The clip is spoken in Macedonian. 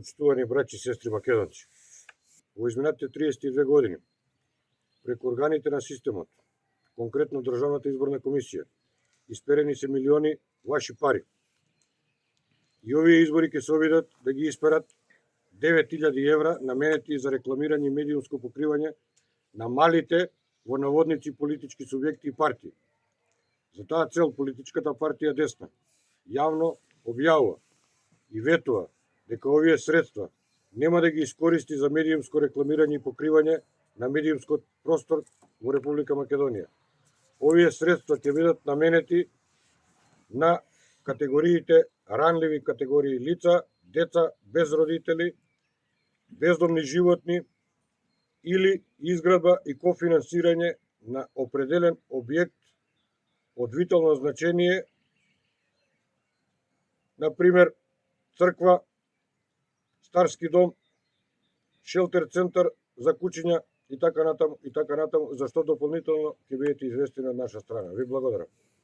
Почитувани браќи и сестри македонци, во изминатите 32 години, преку органите на системот, конкретно Државната изборна комисија, исперени се милиони ваши пари. И овие избори ќе се обидат да ги исперат 9000 евра наменети за рекламирање и медиумско покривање на малите во наводници политички субјекти и партии. За таа цел политичката партија Десна јавно објавува и ветува дека овие средства нема да ги искористи за медиумско рекламирање и покривање на медиумскиот простор во Република Македонија. Овие средства ќе бидат наменети на категориите ранливи категории лица, деца без родители, бездомни животни или изградба и кофинансирање на определен објект од витално значение, например црква, старски дом, шелтер центар за кучиња и така натаму, за што дополнително ќе бидете известени од наша страна. Ви благодарам.